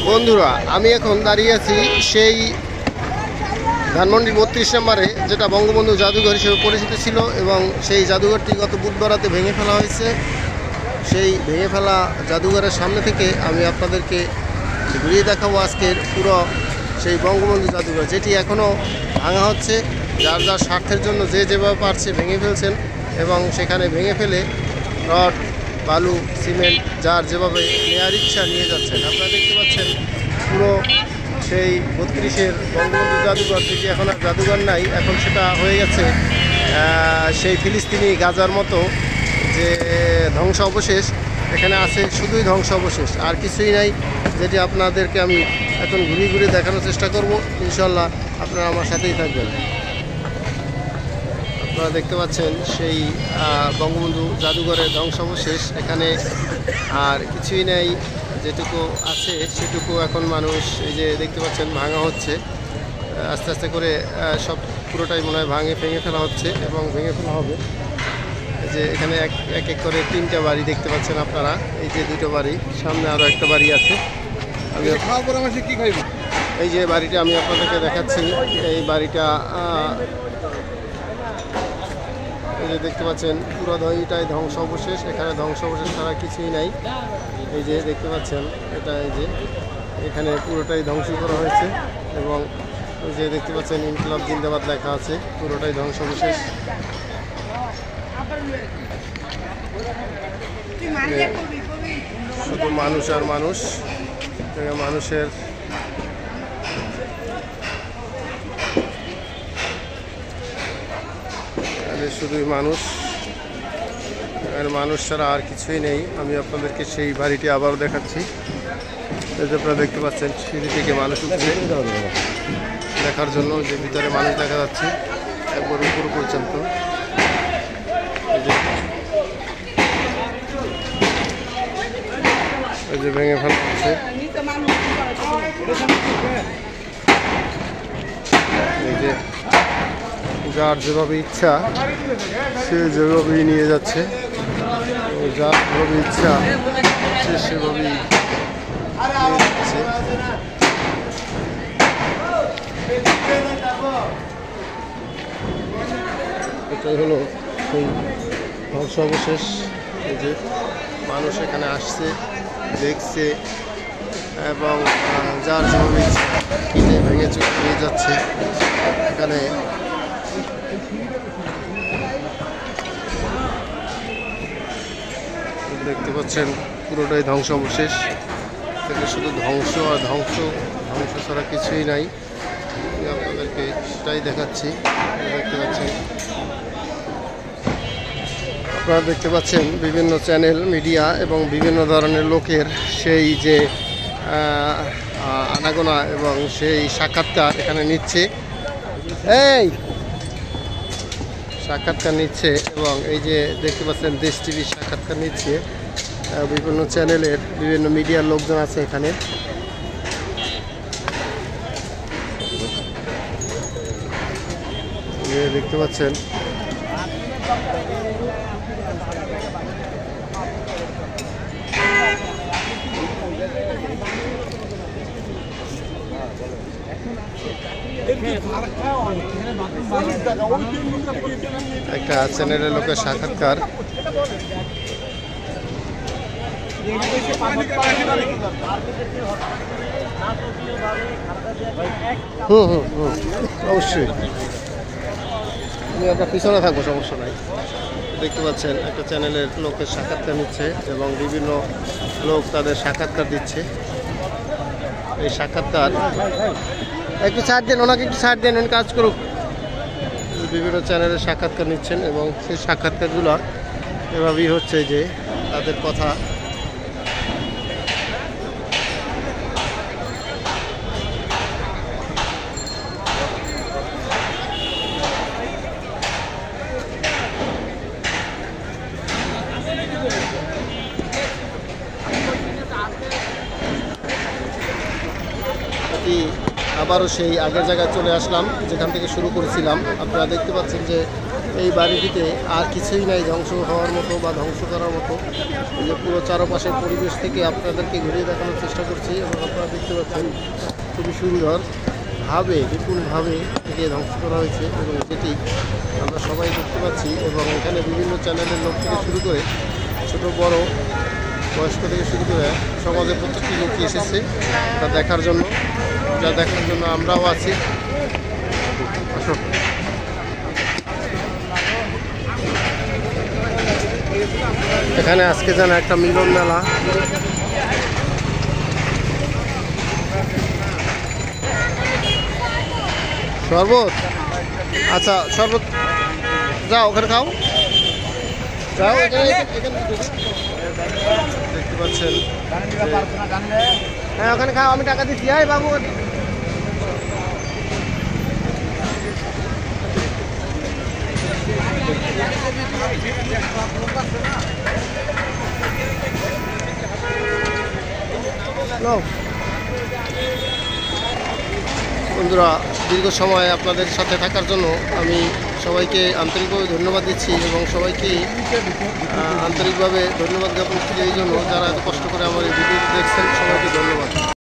বন্ধুরা, আমি এখন দাঁড়িয়ে আছি সেই ধানমন্ডি ৩২ নম্বরে, যেটা বঙ্গবন্ধু জাদুঘর হিসেবে পরিচিত ছিল এবং সেই জাদুঘরটি গত বুধবার রাতে ভেঙে ফেলা হয়েছে। সেই ভেঙে ফেলা জাদুঘরের সামনে থেকে আমি আপনাদেরকে ঘুরিয়ে দেখাবো আজকের পুরো সেই বঙ্গবন্ধু জাদুঘর, যেটি এখনও ভাঙা হচ্ছে। যার যার স্বার্থের জন্য যে যেভাবে পারছে ভেঙে ফেলছেন এবং সেখানে ভেঙে ফেলে রড, বালু, সিমেন্ট যার যেভাবে নেওয়ার ইচ্ছা নিয়ে যাচ্ছেন। আপনারা দেখতে পাচ্ছেন পুরো সেই ৩২-এর বঙ্গবন্ধু জাদুঘর, যেটি এখন আর জাদুঘর নাই, এখন সেটা হয়ে গেছে সেই ফিলিস্তিনি গাজার মতো যে ধ্বংস অবশেষ। এখানে আছে শুধুই ধ্বংস অবশেষ, আর কিছুই নাই, যেটি আপনাদেরকে আমি এখন ঘুরিয়ে ঘুরিয়ে দেখানোর চেষ্টা করব। ইনশাল্লাহ আপনারা আমার সাথেই থাকবেন। আপনারা দেখতে পাচ্ছেন সেই বঙ্গবন্ধু জাদুঘরের ধ্বংসাবশেষ। এখানে আর কিছুই নেই, যেটুকু আছে সেটুকু এখন মানুষ এই যে দেখতে পাচ্ছেন ভাঙা হচ্ছে। আস্তে আস্তে করে সব পুরোটাই মনে হয় ভেঙে ফেলা হচ্ছে এবং ভেঙে ফেলা হবে। এই যে এখানে এক এক করে 3টা বাড়ি দেখতে পাচ্ছেন আপনারা। এই যে 2টো বাড়ি, সামনে আরও একটা বাড়ি আছে। আমি খাওয়ার পরামর্শে কী খাইব, এই যে বাড়িটা আমি আপনাদেরকে দেখাচ্ছি। এই বাড়িটা এই যে দেখতে পাচ্ছেন পুরো দইটাই ধ্বংস অবশেষ। এখানে ধ্বংস অবশেষ ছাড়া কিছুই নাই। এই যে দেখতে পাচ্ছেন এটা, এই যে এখানে পুরোটাই ধ্বংস করা হয়েছে এবং এই যে দেখতে পাচ্ছেন ইনকিলাব জিন্দাবাদ লেখা আছে। পুরোটাই ধ্বংস অবশেষ। শুধু মানুষ আর মানুষ, মানুষের শুধুই মানুষ, আর মানুষ ছাড়া আর কিছুই নেই। আমি আপনাদেরকে সেই বাড়িটি আবারও দেখাচ্ছি। এই যে আপনারা দেখতে পাচ্ছেন সিঁড়ি থেকে মানুষ উঠছে দেখার জন্য, যে ভিতরে মানুষ দেখা যাচ্ছে একবার উপর পর্যন্ত। এই যে ভেঙে ফেলা হচ্ছে। এই যে যার যেভাবে ইচ্ছা সে যেভাবেই নিয়ে যাচ্ছে, যার যেভাবে ইচ্ছা সে সেভাবেই নিয়ে যাচ্ছে। এটাই হলো সেই ধ্বংস অবশেষ। এই যে মানুষ এখানে আসছে, দেখছে এবং যার যেভাবে ইচ্ছা কিনে ভেঙে চুকে নিয়ে যাচ্ছে। এখানে দেখতে পাচ্ছেন পুরোটাই ধ্বংস অবশেষ। থেকে শুধু ধ্বংস আর ধ্বংস, ধ্বংস ছাড়া কিছুই নাই। আপনাদেরকে সেটাই দেখাচ্ছি। দেখতে পাচ্ছেন, আপনারা দেখতে পাচ্ছেন বিভিন্ন চ্যানেল, মিডিয়া এবং বিভিন্ন ধরনের লোকের সেই যে আনাগোনা এবং সেই সাক্ষাৎকার এখানে নিচ্ছে, সাক্ষাৎকার নিচ্ছে এবং এই যে দেখতে পাচ্ছেন দেশ টিভির সাক্ষাৎকার নিচ্ছে। বিভিন্ন চ্যানেলের বিভিন্ন মিডিয়ার লোকজন আছে এখানে। দেখতে পাচ্ছেন একটা চ্যানেলের লোকের সাক্ষাৎকার। অবশ্যই আমি আপনার পিছনে থাকবো, সমস্যা নাই। দেখতে পাচ্ছেন একটা চ্যানেলের লোকের সাক্ষাৎকার নিচ্ছে এবং বিভিন্ন লোক তাদের সাক্ষাৎকার দিচ্ছে। এই সাক্ষাৎকার একটু ছাড় দেন, ওনাকে একটু ছাড় দেন, উনি কাজ করুক। বিভিন্ন চ্যানেলের সাক্ষাৎকার নিচ্ছেন এবং সেই সাক্ষাৎকারগুলো এভাবেই হচ্ছে যে তাদের কথা। আবারও সেই আগের জায়গায় চলে আসলাম যেখান থেকে শুরু করেছিলাম। আপনারা দেখতে পাচ্ছেন যে এই বাড়িটিতে আর কিছুই নাই ধ্বংস হওয়ার মতো বা ধ্বংস করার মতো। এই যে পুরো চারপাশের পরিবেশ থেকে আপনাদেরকে ঘুরিয়ে দেখানোর চেষ্টা করছি এবং আপনারা দেখতে পাচ্ছেন খুবই সুন্দরভাবে বিপুলভাবে একে ধ্বংস করা হয়েছে এবং যেটি আমরা সবাই দেখতে পাচ্ছি। এবং এখানে বিভিন্ন চ্যানেলের লোক থেকে শুরু করে ছোট বড় বয়স্ক থেকে শুরু করে সমাজের প্রত্যেকটি লোকই এসেছে তা দেখার জন্য, যা দেখার জন্য আমরাও আছি। এখানে আজকে যেন একটা মিলন মেলা। শরবত, আচ্ছা শরবত যাও ওখানে খাও, যাও দেখতে পাচ্ছেন। হ্যাঁ ওখানে খাও, আমি টাকা দিচ্ছি। হ্যাঁ বাবু বন্ধুরা, দীর্ঘ সময় আপনাদের সাথে থাকার জন্য আমি সবাইকে আন্তরিকভাবে ধন্যবাদ দিচ্ছি এবং সবাইকে আন্তরিকভাবে ধন্যবাদ জ্ঞাপন করছি এই জন্য যারা এত কষ্ট করে আমার এই ভিডিওটি দেখছেন। সবাইকে ধন্যবাদ।